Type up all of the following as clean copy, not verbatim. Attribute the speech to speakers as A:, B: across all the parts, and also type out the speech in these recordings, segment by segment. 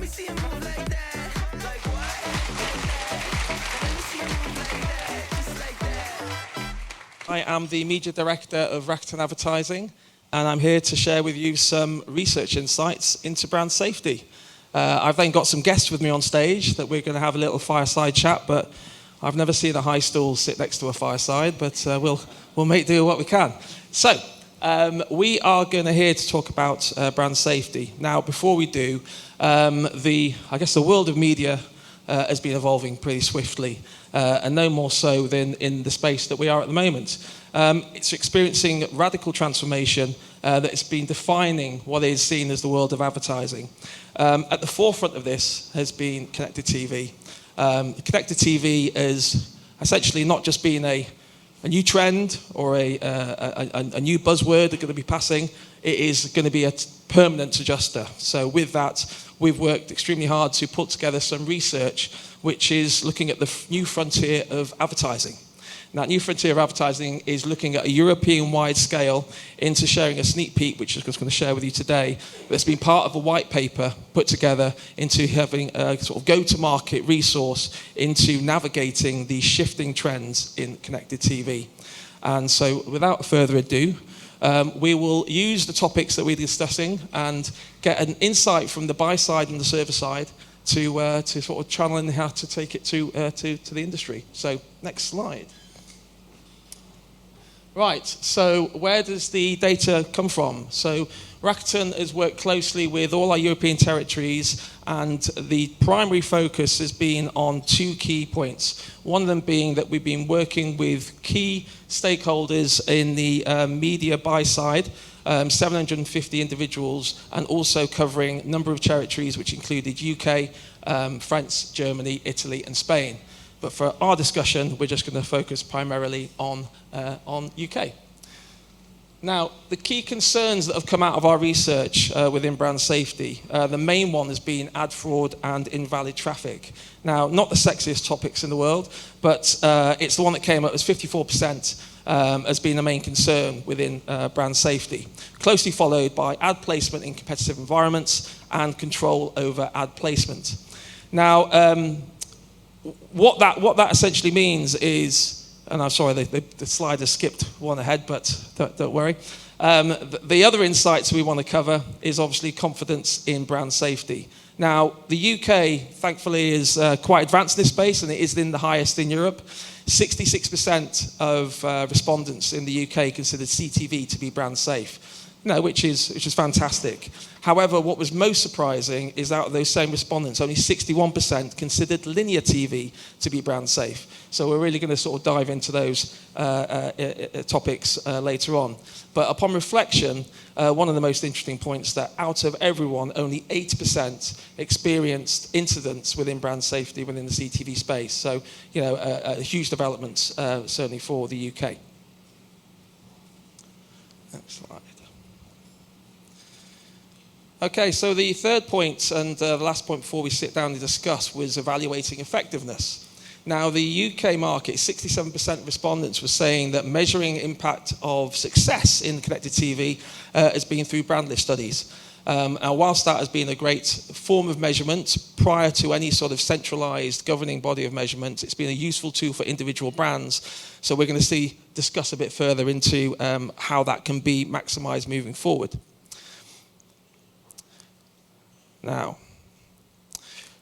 A: see you move like that. Like what? Let me see you move like that. Just like that.
B: I am the Media Director of Rakuten Advertising, and I'm here to share with you some research insights into brand safety. I've then got some guests with me on stage that we're going to have a little fireside chat, but I've never seen a high stool sit next to a fireside, but we'll make do what we can. So, we are going to here to talk about brand safety. Now, before we do, I guess the world of media has been evolving pretty swiftly, and no more so than in the space that we are at the moment. It's experiencing radical transformation that has been defining what is seen as the world of advertising. At the forefront of this has been connected TV. Connected TV is essentially not just being a new trend or a new buzzword that's going to be passing. It is going to be a permanent adjuster. So with that, we've worked extremely hard to put together some research which is looking at the new frontier of advertising. Now, New Frontier of Advertising is looking at a European-wide scale into sharing a sneak peek, which I'm just going to share with you today. That's been part of a white paper put together into having a sort of go-to-market resource into navigating the shifting trends in connected TV. And so, without further ado, we will use the topics that we're discussing and get an insight from the buy side and the server side to sort of channel in how to take it to the industry. So, next slide. Right, so where does the data come from? So Rakuten has worked closely with all our European territories, and the primary focus has been on two key points. One of them being that we've been working with key stakeholders in the media buy side, 750 individuals, and also covering a number of territories which included UK, France, Germany, Italy, and Spain. But for our discussion, we're just going to focus primarily on UK. Now, the key concerns that have come out of our research within brand safety, the main one has been ad fraud and invalid traffic. Now, not the sexiest topics in the world, but it's the one that came up as 54% as being the main concern within brand safety, closely followed by ad placement in competitive environments and control over ad placement. Now, what that essentially means is, and I'm sorry, the slide has skipped one ahead, but don't worry. The other insights we want to cover is obviously confidence in brand safety. Now, the UK, thankfully, is quite advanced in this space, and it is in the highest in Europe. 66% of respondents in the UK considered CTV to be brand safe. Which is fantastic. However, what was most surprising is out of those same respondents, only 61% considered linear TV to be brand safe. So we're really going to sort of dive into those topics later on. But upon reflection, one of the most interesting points that out of everyone, only 8% experienced incidents within brand safety within the CTV space. So, a huge development certainly for the UK. Next slide. Okay, so the third point and the last point before we sit down to discuss was evaluating effectiveness. Now, the UK market, 67% of respondents were saying that measuring impact of success in connected TV has been through brand lift studies. And whilst that has been a great form of measurement prior to any sort of centralised governing body of measurement, it's been a useful tool for individual brands. So we're going to discuss a bit further into how that can be maximised moving forward. Now,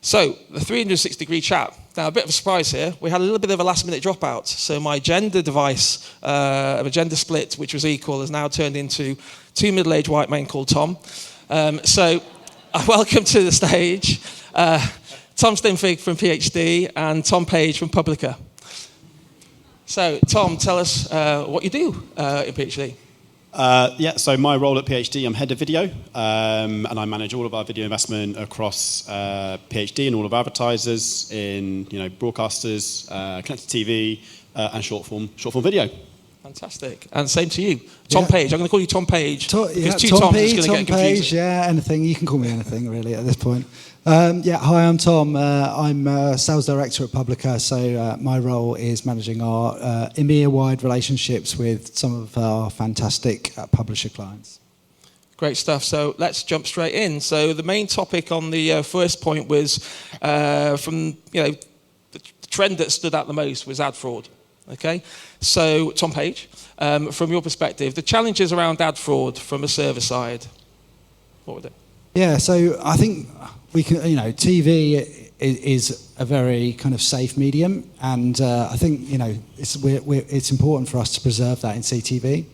B: so the 360-degree chat. Now, a bit of a surprise here. We had a little bit of a last-minute dropout. So my gender device, a gender split, which was equal, has now turned into two middle-aged white men called Tom. So I welcome to the stage Tom Stinfig from PhD and Tom Page from Publica. So, Tom, tell us what you do in PhD.
C: So my role at PhD, I'm head of video, and I manage all of our video investment across PhD and all of our advertisers in, broadcasters, connected TV, and short form video.
B: Fantastic. And same to you. Tom Page. I'm going to call you Tom Page.
C: Because
B: two
C: Tom
B: Toms
C: P,
B: is going to get confusing.
C: anything. You can call me anything, really, at this point. Hi, I'm Tom. I'm sales director at Publica, so my role is managing our EMEA-wide relationships with some of our fantastic publisher clients.
B: Great stuff. So let's jump straight in. So the main topic on the first point was from the trend that stood out the most was ad fraud. Okay. So Tom Page, from your perspective, the challenges around ad fraud from a server side, what were they?
D: Yeah. So I think we can. TV is a very kind of safe medium, and I think it's important for us to preserve that in CTV.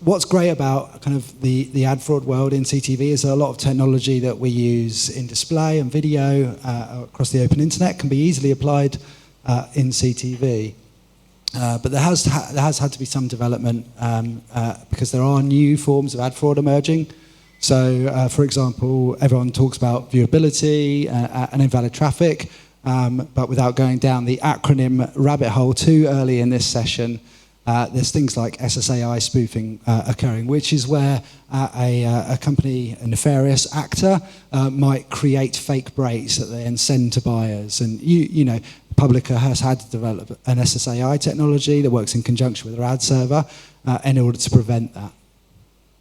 D: What's great about kind of the ad fraud world in CTV is a lot of technology that we use in display and video across the open internet can be easily applied in CTV. But there has had to be some development because there are new forms of ad fraud emerging. So, for example, everyone talks about viewability and invalid traffic, but without going down the acronym rabbit hole too early in this session, there's things like SSAI spoofing occurring, which is where a company, a nefarious actor, might create fake breaks that they then send to buyers. And Publica has had to develop an SSAI technology that works in conjunction with their ad server in order to prevent that.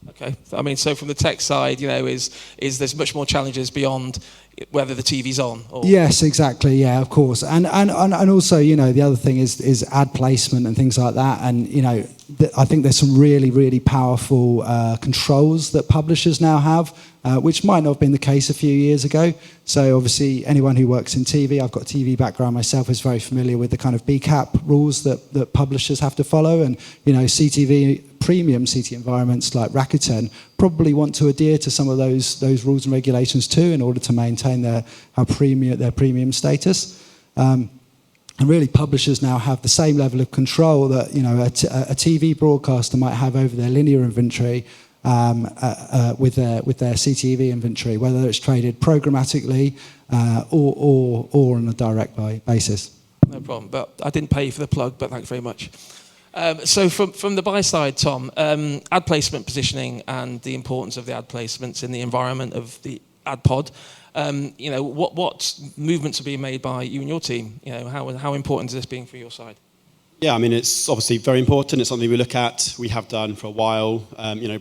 B: Okay, I mean, so from the tech side, is there's much more challenges beyond whether the TV's on? Or...
D: Yes, exactly. Yeah, of course, and also, the other thing is ad placement and things like that. And I think there's some really, really powerful controls that publishers now have, which might not have been the case a few years ago. So obviously, anyone who works in TV, I've got a TV background myself, is very familiar with the kind of BCAP rules that publishers have to follow. And CTV premium CT environments like Rakuten probably want to adhere to some of those rules and regulations too, in order to maintain their premium status. And really, publishers now have the same level of control that a TV broadcaster might have over their linear inventory with their CTV inventory, whether it's traded programmatically or on a direct buy basis.
B: No problem. But I didn't pay you for the plug, but thanks very much. So from the buy side, Tom, ad placement positioning and the importance of the ad placements in the environment of the ad pod. What movements are being made by you and your team? How important is this being for your side?
C: Yeah, I mean, it's obviously very important. It's something we look at. We have done for a while.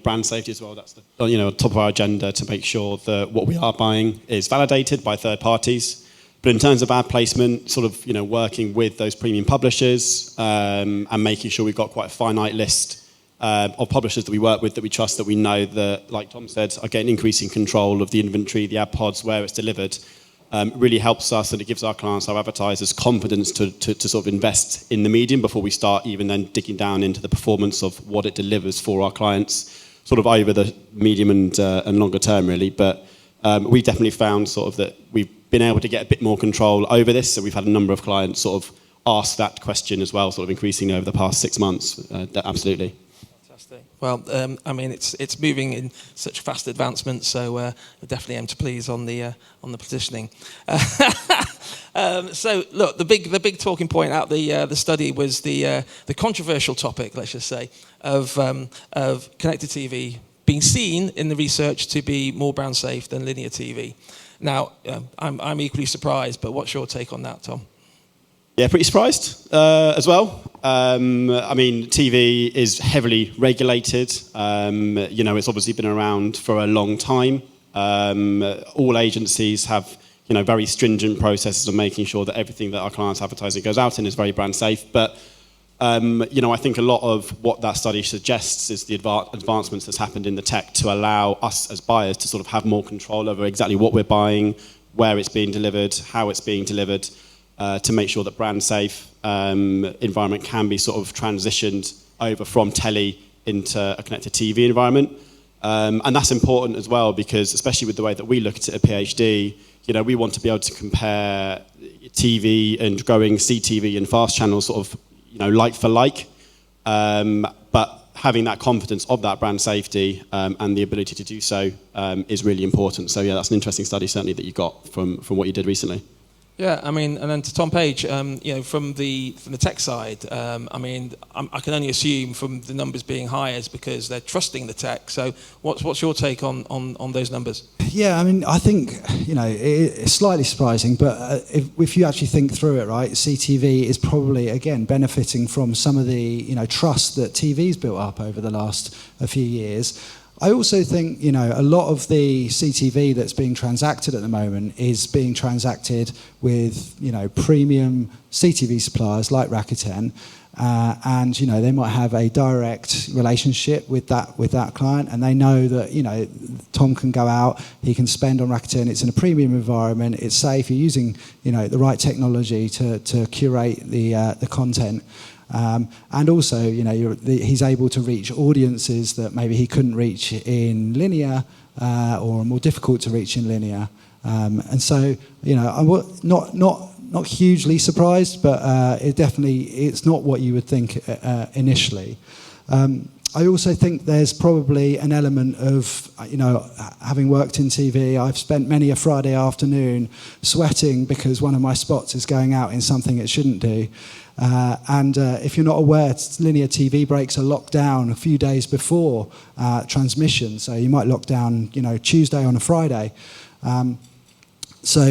C: Brand safety as well. That's top of our agenda to make sure that what we are buying is validated by third parties. But in terms of ad placement, working with those premium publishers and making sure we've got quite a finite list of publishers that we work with, that we trust, that we know that, like Tom said, are getting increasing control of the inventory, the ad pods, where it's delivered, really helps us, and it gives our clients, our advertisers, confidence to sort of invest in the medium before we start even then digging down into the performance of what it delivers for our clients, sort of over the medium and longer term, really. But we definitely found sort of that we've been able to get a bit more control over this. So we've had a number of clients sort of ask that question as well, sort of increasing over the past 6 months. Absolutely.
B: Fantastic. Well, it's moving in such fast advancement, so we definitely aim to please on the positioning. So look, the big talking point out the study was the controversial topic, let's just say, of connected TV being seen in the research to be more brand safe than linear TV. Now, I'm equally surprised, but what's your take on that, Tom?
C: Yeah, pretty surprised as well. TV is heavily regulated. It's obviously been around for a long time. All agencies have, very stringent processes of making sure that everything that our clients' advertising goes out in is very brand safe. But I think a lot of what that study suggests is the advancements that's happened in the tech to allow us as buyers to sort of have more control over exactly what we're buying, where it's being delivered, how it's being delivered, to make sure that brand safe environment can be sort of transitioned over from telly into a connected TV environment. And that's important as well, because especially with the way that we look at it at PhD, we want to be able to compare TV and growing CTV and fast channels sort of like for like, but having that confidence of that brand safety and the ability to do so is really important. So yeah, that's an interesting study certainly that you got from what you did recently.
B: Yeah, and then to Tom Page, from the tech side, I can only assume from the numbers being high is because they're trusting the tech. So what's your take on those numbers? Yeah,
D: I think it's slightly surprising, but if you actually think through it, right, CTV is probably again benefiting from some of the trust that TV's built up over the last few years. I also think, a lot of the CTV that's being transacted at the moment is being transacted with, premium CTV suppliers like Rakuten, and they might have a direct relationship with that client, and they know that Tom can go out, he can spend on Rakuten. It's in a premium environment. It's safe. You're using the right technology to curate the content. And also, he's able to reach audiences that maybe he couldn't reach in linear, or are more difficult to reach in linear. And so, I'm not hugely surprised, but it's not what you would think initially. I also think there's probably an element of, having worked in TV, I've spent many a Friday afternoon sweating because one of my spots is going out in something it shouldn't do. And if you're not aware, linear TV breaks are locked down a few days before transmission. So you might lock down, Tuesday on a Friday. So,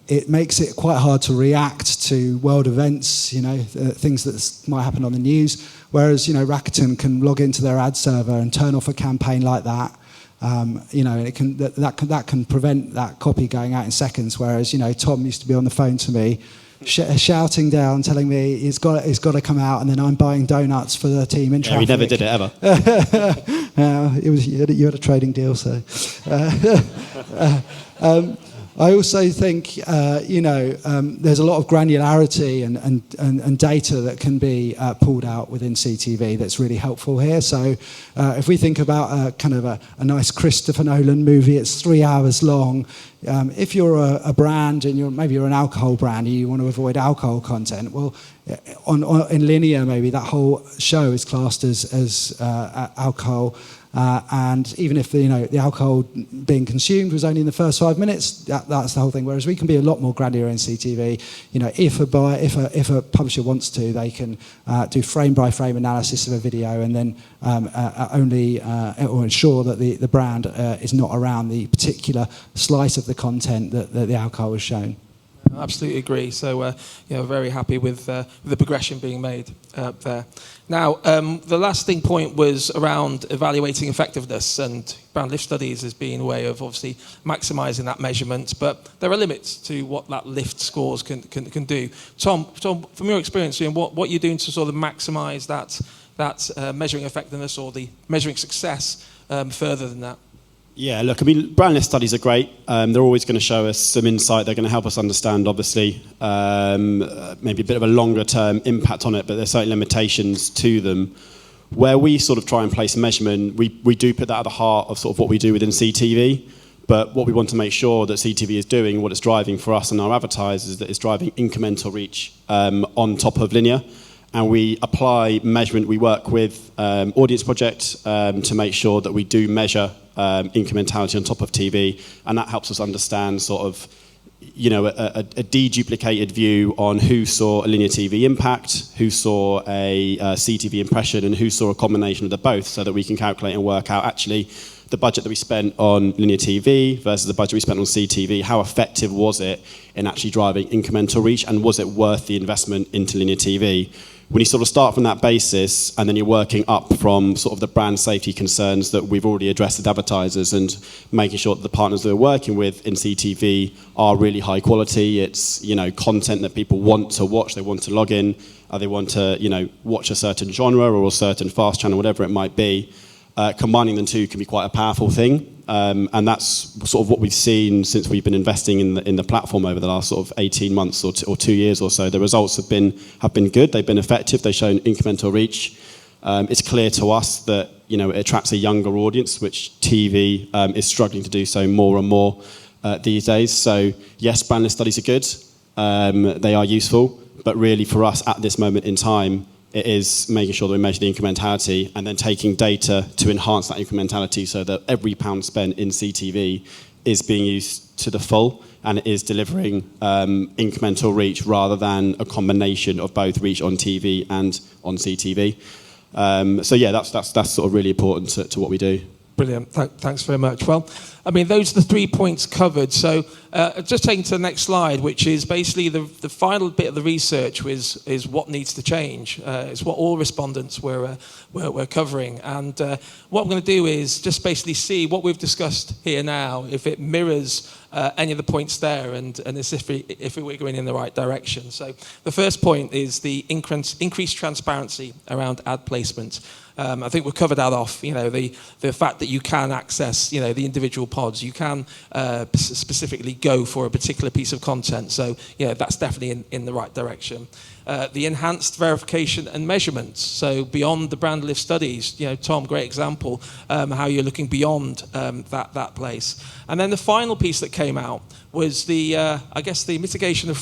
D: it makes it quite hard to react to world events, things that might happen on the news. Whereas, Rakuten can log into their ad server and turn off a campaign like that. And it can that can prevent that copy going out in seconds. Whereas, Tom used to be on the phone to me, shouting down, telling me it's got to come out, and then I'm buying donuts for the team in traffic.
C: We never did it ever.
D: You had a trading deal, so. I also think, there's a lot of granularity and data that can be pulled out within CTV that's really helpful here. So if we think about a nice Christopher Nolan movie, it's 3 hours long. If you're a brand and maybe you're an alcohol brand and you want to avoid alcohol content, well, in linear maybe that whole show is classed as alcohol. And even if the alcohol being consumed was only in the first 5 minutes, that's the whole thing. Whereas we can be a lot more granular in CTV. If a publisher wants to, they can do frame by frame analysis of a video, and then or ensure that the brand is not around the particular slice of the content that the alcohol was shown.
B: I absolutely agree. So, very happy with the progression being made there. Now, the lasting point was around evaluating effectiveness, and brand lift studies has been a way of obviously maximising that measurement, but there are limits to what that lift scores can do. Tom, from your experience, what you're doing to sort of maximise that measuring effectiveness or the measuring success further than that?
C: Yeah, look, brand lift studies are great. They're always going to show us some insight. They're going to help us understand, obviously, maybe a bit of a longer-term impact on it, but there's certain limitations to them. Where we sort of try and place measurement, we do put that at the heart of sort of what we do within CTV, but what we want to make sure that CTV is doing, what it's driving for us and our advertisers, is that it's driving incremental reach on top of linear. And we apply measurement. We work with Audience Project to make sure that we do measure incrementality on top of TV, and that helps us understand sort of, a deduplicated view on who saw a linear TV impact, who saw a CTV impression, and who saw a combination of the both, so that we can calculate and work out actually the budget that we spent on linear TV versus the budget we spent on CTV. How effective was it in actually driving incremental reach, and was it worth the investment into linear TV? When you sort of start from that basis, and then you're working up from sort of the brand safety concerns that we've already addressed with advertisers, and making sure that the partners that we're working with in CTV are really high quality. It's, content that people want to watch, they want to log in, they want to, watch a certain genre or a certain fast channel, whatever it might be. Combining the two can be quite a powerful thing. And that's sort of what we've seen since we've been investing in the platform over the last sort of 18 months or 2 years or so. The results have been good. They've been effective. They've shown incremental reach. It's clear to us that it attracts a younger audience, which TV is struggling to do so more and more these days. So yes, brand lift studies are good. They are useful, but really for us at this moment in time, it is making sure that we measure the incrementality and then taking data to enhance that incrementality, so that every pound spent in CTV is being used to the full, and it is delivering incremental reach rather than a combination of both reach on TV and on CTV. So yeah, that's sort of really important to what we do.
B: Brilliant. Thanks very much. Well, I mean, those are the 3 points covered. So just taking to the next slide, which is basically the final bit of the research is what needs to change. It's what all respondents were covering. And what I'm going to do is just basically see what we've discussed here now, if it mirrors any of the points there, and if we're going in the right direction. So the first point is the increased transparency around ad placement. I think we've covered that off. The fact that you can access, the individual pods. You can specifically go for a particular piece of content. So, that's definitely in the right direction. The enhanced verification and measurement. So beyond the brand lift studies, Tom, great example, how you're looking beyond that place. And then the final piece that came out was the mitigation of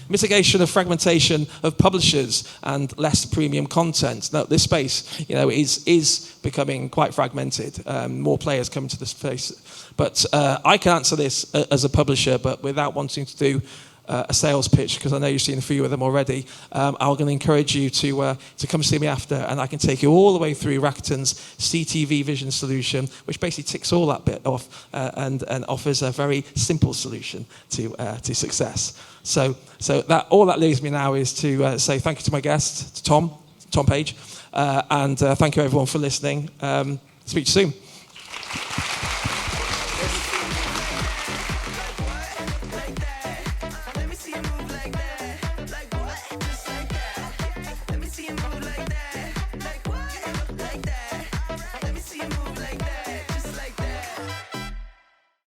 B: mitigation of fragmentation of publishers and less premium content. Now, this space, is becoming quite fragmented. More players coming to the space. But I can answer this as a publisher, but without wanting to do a sales pitch, because I know you've seen a few of them already. I'm going to encourage you to come see me after, and I can take you all the way through Rakuten's CTV Vision solution, which basically ticks all that bit off and offers a very simple solution to success. So that all that leaves me now is to say thank you to my guest, to Tom Page, and thank you everyone for listening. Speak to you soon.